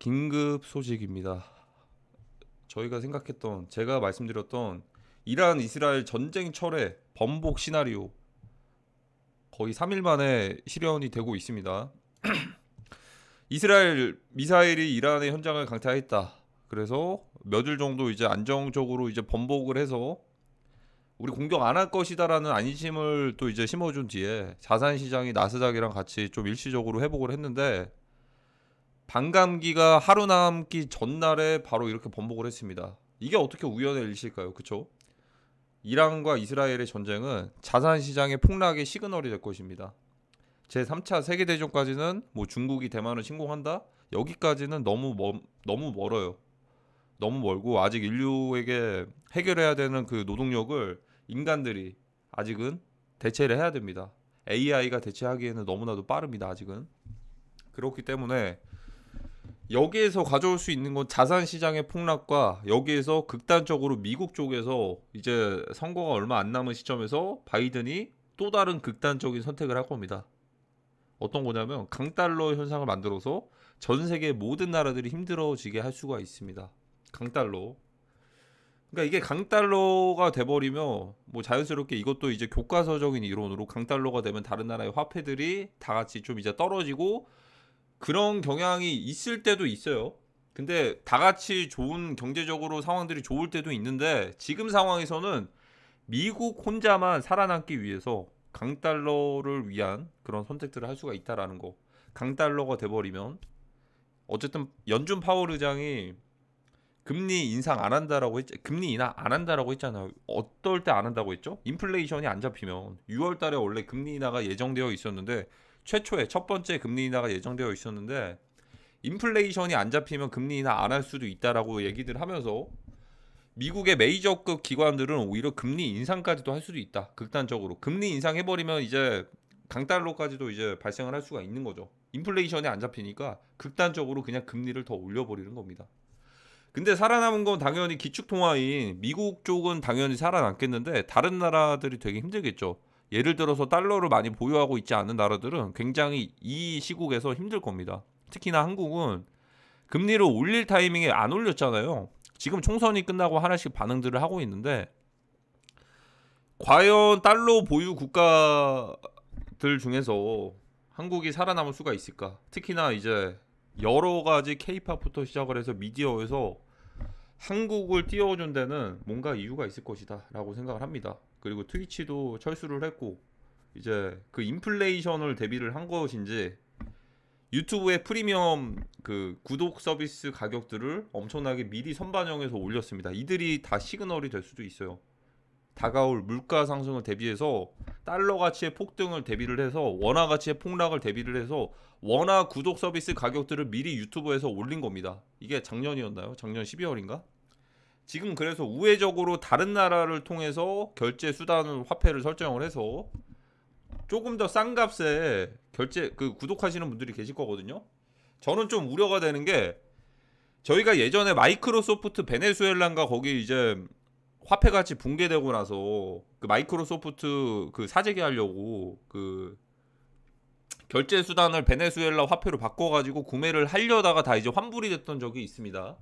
긴급 소식입니다. 저희가 생각했던, 제가 말씀드렸던 이란 이스라엘 전쟁 철회 번복 시나리오 거의 3일 만에 실현이 되고 있습니다. 이스라엘 미사일이 이란의 현장을 강타했다. 그래서 몇 일 정도 이제 안정적으로 이제 번복을 해서 우리 공격 안 할 것이다라는 안심을 또 이제 심어준 뒤에 자산 시장이 나스닥이랑 같이 좀 일시적으로 회복을 했는데, 반감기가 하루 남기 전날에 바로 이렇게 번복을 했습니다. 이게 어떻게 우연의 일일까요? 그쵸? 이란과 이스라엘의 전쟁은 자산 시장의 폭락의 시그널이 될 것입니다. 제3차 세계대전까지는 뭐 중국이 대만을 침공한다? 여기까지는 너무 멀어요. 너무 멀고 아직 인류에게 해결해야 되는 그 노동력을 인간들이 아직은 대체를 해야 됩니다. AI가 대체하기에는 너무나도 빠릅니다. 아직은. 그렇기 때문에 여기에서 가져올 수 있는 건 자산 시장의 폭락과, 여기에서 극단적으로 미국 쪽에서 이제 선거가 얼마 안 남은 시점에서 바이든이 또 다른 극단적인 선택을 할 겁니다. 어떤 거냐면 강달러 현상을 만들어서 전 세계 모든 나라들이 힘들어지게 할 수가 있습니다. 강달러. 그러니까 이게 강달러가 돼버리면 뭐 자연스럽게 이것도 이제 교과서적인 이론으로 강달러가 되면 다른 나라의 화폐들이 다 같이 좀 이제 떨어지고 그런 경향이 있을 때도 있어요. 근데 다 같이 좋은 경제적으로 상황들이 좋을 때도 있는데, 지금 상황에서는 미국 혼자만 살아남기 위해서 강달러를 위한 그런 선택들을 할 수가 있다라는 거. 강달러가 돼버리면 어쨌든 연준 파월 의장이 금리 인상 안 한다라고 금리 인하 안 한다라고 했잖아요. 어떨 때 안 한다고 했죠? 인플레이션이 안 잡히면. 6월 달에 원래 금리 인하가 예정되어 있었는데, 최초의 첫 번째 금리 인하가 예정되어 있었는데, 인플레이션이 안 잡히면 금리 인하 안 할 수도 있다라고 얘기들 하면서 미국의 메이저급 기관들은 오히려 금리 인상까지도 할 수도 있다. 극단적으로 금리 인상 해버리면 이제 강달러까지도 이제 발생을 할 수가 있는 거죠. 인플레이션이 안 잡히니까 극단적으로 그냥 금리를 더 올려버리는 겁니다. 근데 살아남은 건 당연히 기축통화인 미국 쪽은 당연히 살아남겠는데, 다른 나라들이 되게 힘들겠죠. 예를 들어서 달러를 많이 보유하고 있지 않은 나라들은 굉장히 이 시국에서 힘들 겁니다. 특히나 한국은 금리를 올릴 타이밍에 안 올렸잖아요. 지금 총선이 끝나고 하나씩 반응들을 하고 있는데, 과연 달러 보유 국가들 중에서 한국이 살아남을 수가 있을까? 특히나 이제 여러 가지 케이팝부터 시작을 해서 미디어에서 한국을 띄워준 데는 뭔가 이유가 있을 것이다 라고 생각을 합니다. 그리고 트위치도 철수를 했고, 이제 그 인플레이션을 대비를 한 것인지 유튜브의 프리미엄 그 구독 서비스 가격들을 엄청나게 미리 선반영해서 올렸습니다. 이들이 다 시그널이 될 수도 있어요. 다가올 물가 상승을 대비해서 달러 가치의 폭등을 대비를 해서 원화 가치의 폭락을 대비를 해서 원화 구독 서비스 가격들을 미리 유튜브에서 올린 겁니다. 이게 작년이었나요? 작년 12월인가? 지금 그래서 우회적으로 다른 나라를 통해서 결제 수단 화폐를 설정을 해서 조금 더 싼 값에 결제 그 구독하시는 분들이 계실 거거든요. 저는 좀 우려가 되는 게, 저희가 예전에 마이크로소프트 베네수엘라인가 거기 이제 화폐 가치 붕괴되고 나서 그 마이크로소프트 그 사재기 하려고 그 결제 수단을 베네수엘라 화폐로 바꿔가지고 구매를 하려다가 다 이제 환불이 됐던 적이 있습니다.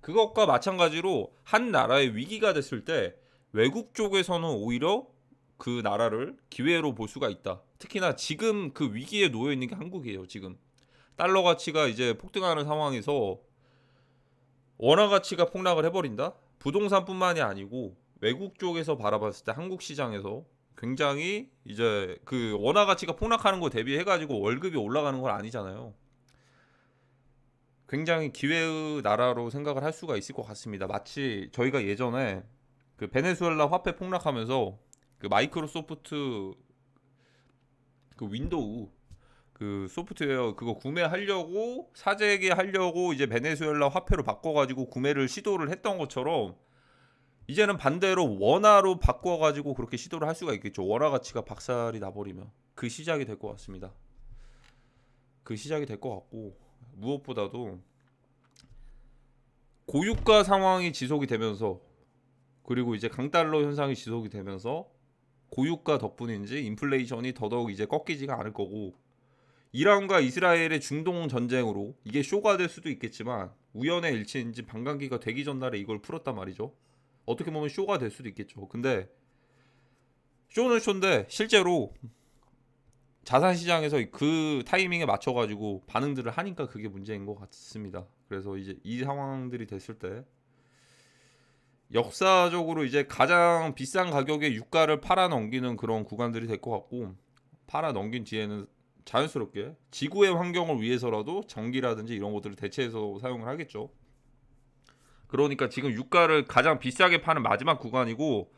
그것과 마찬가지로 한 나라의 위기가 됐을 때 외국 쪽에서는 오히려 그 나라를 기회로 볼 수가 있다. 특히나 지금 그 위기에 놓여 있는 게 한국이에요. 지금 달러 가치가 이제 폭등하는 상황에서 원화 가치가 폭락을 해버린다. 부동산뿐만이 아니고 외국 쪽에서 바라봤을 때 한국 시장에서 굉장히 이제 그 원화 가치가 폭락하는 거 대비해가지고 월급이 올라가는 건 아니잖아요. 굉장히 기회의 나라로 생각을 할 수가 있을 것 같습니다. 마치 저희가 예전에 그 베네수엘라 화폐 폭락하면서 그 마이크로소프트 그 윈도우 그 소프트웨어 그거 구매하려고 사재기 하려고 이제 베네수엘라 화폐로 바꿔가지고 구매를 시도를 했던 것처럼, 이제는 반대로 원화로 바꿔가지고 그렇게 시도를 할 수가 있겠죠. 원화 가치가 박살이 나버리면 그 시작이 될 것 같습니다. 그 시작이 될 것 같고, 무엇보다도 고유가 상황이 지속이 되면서, 그리고 이제 강달러 현상이 지속이 되면서 고유가 덕분인지 인플레이션이 더더욱 이제 꺾이지가 않을 거고, 이란과 이스라엘의 중동 전쟁으로 이게 쇼가 될 수도 있겠지만 우연의 일치인지 반감기가 되기 전날에 이걸 풀었단 말이죠. 어떻게 보면 쇼가 될 수도 있겠죠. 근데 쇼는 쇼인데 실제로 자산시장에서 그 타이밍에 맞춰가지고 반응들을 하니까 그게 문제인 것 같습니다. 그래서 이제 이 상황들이 됐을 때 역사적으로 이제 가장 비싼 가격에 유가를 팔아 넘기는 그런 구간들이 될 것 같고, 팔아 넘긴 뒤에는 자연스럽게 지구의 환경을 위해서라도 전기라든지 이런 것들을 대체해서 사용을 하겠죠. 그러니까 지금 유가를 가장 비싸게 파는 마지막 구간이고,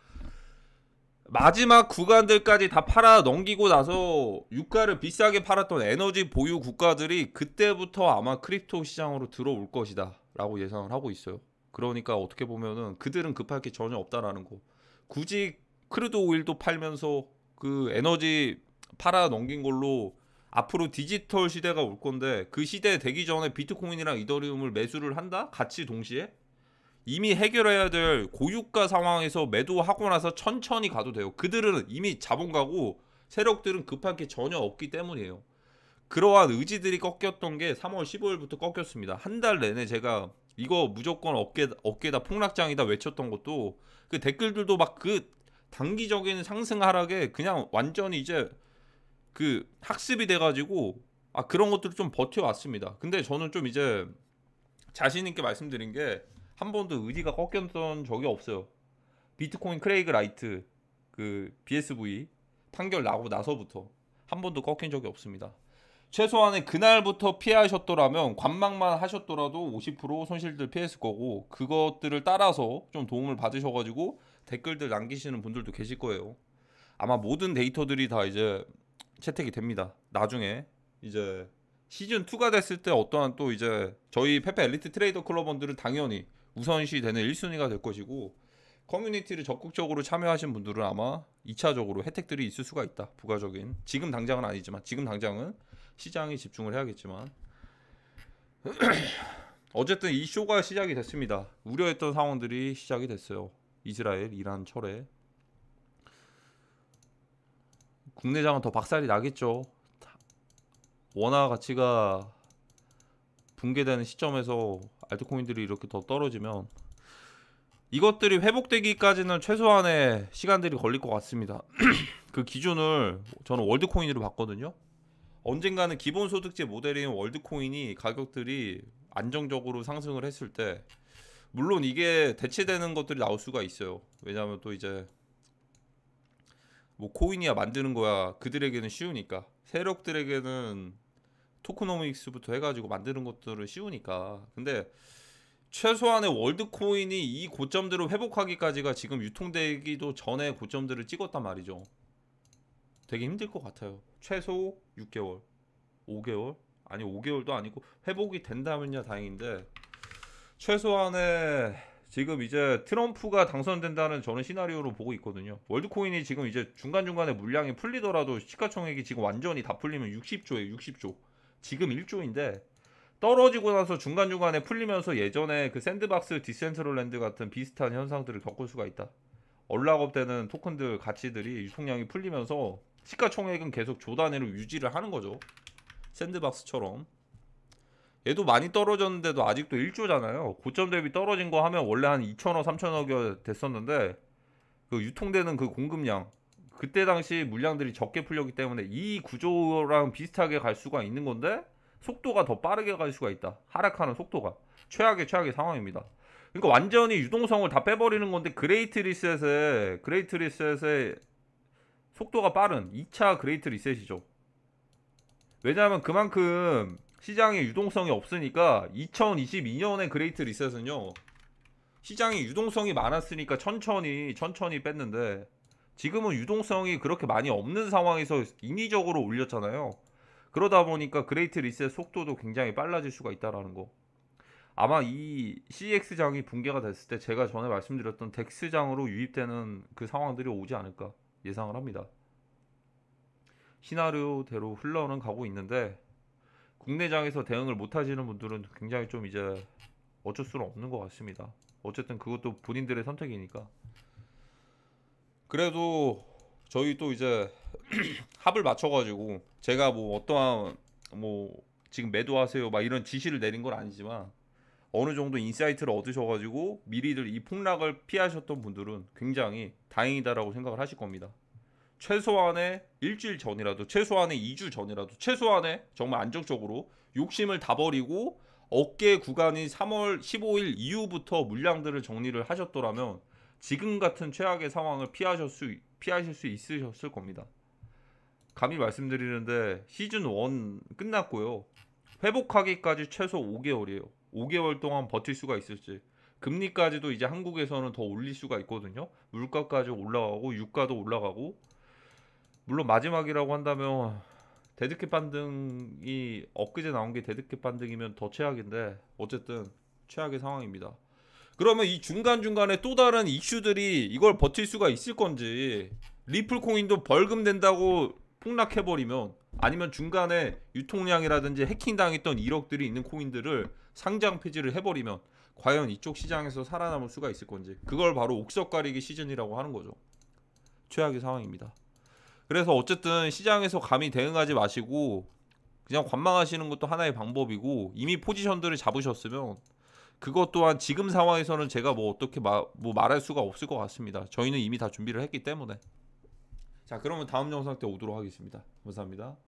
마지막 구간들까지 다 팔아 넘기고 나서 유가를 비싸게 팔았던 에너지 보유 국가들이 그때부터 아마 크립토 시장으로 들어올 것이다 라고 예상을 하고 있어요. 그러니까 어떻게 보면은 그들은 급할 게 전혀 없다라는 거. 굳이 크루드 오일도 팔면서 그 에너지 팔아 넘긴 걸로 앞으로 디지털 시대가 올 건데, 그 시대 되기 전에 비트코인이랑 이더리움을 매수를 한다? 같이 동시에? 이미 해결해야 될 고유가 상황에서 매도하고 나서 천천히 가도 돼요. 그들은 이미 자본가고 세력들은 급할 게 전혀 없기 때문이에요. 그러한 의지들이 꺾였던 게 3월 15일부터 꺾였습니다. 한 달 내내 제가 이거 무조건 어깨다 폭락장이다 외쳤던 것도 그 댓글들도 막 그 단기적인 상승 하락에 그냥 완전히 이제 그 학습이 돼가지고 그런 것들을 좀 버텨왔습니다. 근데 저는 좀 이제 자신 있게 말씀드린 게 한 번도 의지가 꺾였던 적이 없어요. 비트코인 크레이그 라이트 그 BSV 판결 나고 나서부터 한 번도 꺾인 적이 없습니다. 최소한의 그날부터 피하셨더라면, 관망만 하셨더라도 50% 손실들 피했을 거고, 그것들을 따라서 좀 도움을 받으셔가지고 댓글들 남기시는 분들도 계실 거예요. 아마 모든 데이터들이 다 이제 채택이 됩니다. 나중에 이제 시즌 2가 됐을 때 어떠한 또 이제 저희 페페 엘리트 트레이더 클럽원들은 당연히 우선시 되는 1순위가 될 것이고, 커뮤니티를 적극적으로 참여하신 분들은 아마 2차적으로 혜택들이 있을 수가 있다. 부가적인. 지금 당장은 아니지만, 지금 당장은 시장에 집중을 해야겠지만 어쨌든 이 쇼가 시작이 됐습니다. 우려했던 상황들이 시작이 됐어요. 이스라엘, 이란 철회. 국내장은 더 박살이 나겠죠. 원화 가치가 붕괴되는 시점에서 알트코인들이 이렇게 더 떨어지면 이것들이 회복되기까지는 최소한의 시간들이 걸릴 것 같습니다. 그 기준을 저는 월드코인으로 봤거든요. 언젠가는 기본소득제 모델인 월드코인이 가격들이 안정적으로 상승을 했을 때, 물론 이게 대체되는 것들이 나올 수가 있어요. 왜냐하면 또 이제 뭐 코인이야 만드는 거야 그들에게는 쉬우니까, 세력들에게는 토크노믹스부터 해가지고 만드는 것들은 쉬우니까. 근데 최소한의 월드코인이 이 고점들을 회복하기까지가 지금 유통되기도 전에 고점들을 찍었단 말이죠. 되게 힘들 것 같아요. 최소 6개월 5개월, 아니 5개월도 아니고 회복이 된다면야 다행인데, 최소한의 지금 이제 트럼프가 당선된다는 저는 시나리오로 보고 있거든요. 월드코인이 지금 이제 중간중간에 물량이 풀리더라도 시가총액이 지금 완전히 다 풀리면 60조예요. 60조. 지금 1조인데 떨어지고 나서 중간중간에 풀리면서 예전에 그 샌드박스 디센트럴랜드 같은 비슷한 현상들을 겪을 수가 있다. 얼락업되는 토큰들 가치들이 유통량이 풀리면서 시가총액은 계속 조 단위로 유지를 하는 거죠. 샌드박스처럼. 얘도 많이 떨어졌는데도 아직도 1조잖아요. 고점 대비 떨어진 거 하면 원래 한 2천억 3천억이 됐었는데, 그 유통되는 그 공급량, 그때 당시 물량들이 적게 풀렸기 때문에 이 구조랑 비슷하게 갈 수가 있는 건데, 속도가 더 빠르게 갈 수가 있다. 하락하는 속도가 최악의 상황입니다. 그러니까 완전히 유동성을 다 빼버리는 건데, 그레이트 리셋의 속도가 빠른 2차 그레이트 리셋이죠. 왜냐하면 그만큼 시장에 유동성이 없으니까. 2022년의 그레이트 리셋은요, 시장에 유동성이 많았으니까 천천히 뺐는데, 지금은 유동성이 그렇게 많이 없는 상황에서 인위적으로 올렸잖아요. 그러다 보니까 그레이트 리셋 속도도 굉장히 빨라질 수가 있다라는 거. 아마 이 CX장이 붕괴가 됐을 때 제가 전에 말씀드렸던 덱스장으로 유입되는 그 상황들이 오지 않을까 예상을 합니다. 시나리오대로 흘러는 가고 있는데, 국내장에서 대응을 못 하시는 분들은 굉장히 좀 이제 어쩔 수는 없는 것 같습니다. 어쨌든 그것도 본인들의 선택이니까. 그래도 저희 또 이제 합을 맞춰가지고 제가 뭐 어떠한 뭐 지금 매도하세요 막 이런 지시를 내린 건 아니지만 어느 정도 인사이트를 얻으셔가지고 미리들 이 폭락을 피하셨던 분들은 굉장히 다행이다라고 생각을 하실 겁니다. 최소한의 일주일 전이라도, 최소한의 2주 전이라도, 최소한의 정말 안정적으로 욕심을 다 버리고 어깨 구간인 3월 15일 이후부터 물량들을 정리를 하셨더라면 지금 같은 최악의 상황을 피하실 수 있으셨을 겁니다. 감히 말씀드리는데 시즌 1 끝났고요. 회복하기까지 최소 5개월이에요. 5개월 동안 버틸 수가 있을지. 금리까지도 이제 한국에서는 더 올릴 수가 있거든요. 물가까지 올라가고 유가도 올라가고. 물론 마지막이라고 한다면 데드캣 반등이 엊그제 나온 게 데드캣 반등이면 더 최악인데 어쨌든 최악의 상황입니다. 그러면 이 중간중간에 또 다른 이슈들이 이걸 버틸 수가 있을 건지, 리플 코인도 벌금 된다고 폭락해버리면, 아니면 중간에 유통량이라든지 해킹당했던 이력들이 있는 코인들을 상장 폐지를 해버리면 과연 이쪽 시장에서 살아남을 수가 있을 건지, 그걸 바로 옥석 가리기 시즌이라고 하는 거죠. 최악의 상황입니다. 그래서 어쨌든 시장에서 감히 대응하지 마시고 그냥 관망하시는 것도 하나의 방법이고, 이미 포지션들을 잡으셨으면 그것 또한 지금 상황에서는 제가 뭐 어떻게 말할 수가 없을 것 같습니다. 저희는 이미 다 준비를 했기 때문에. 자, 그러면 다음 영상 때 오도록 하겠습니다. 감사합니다.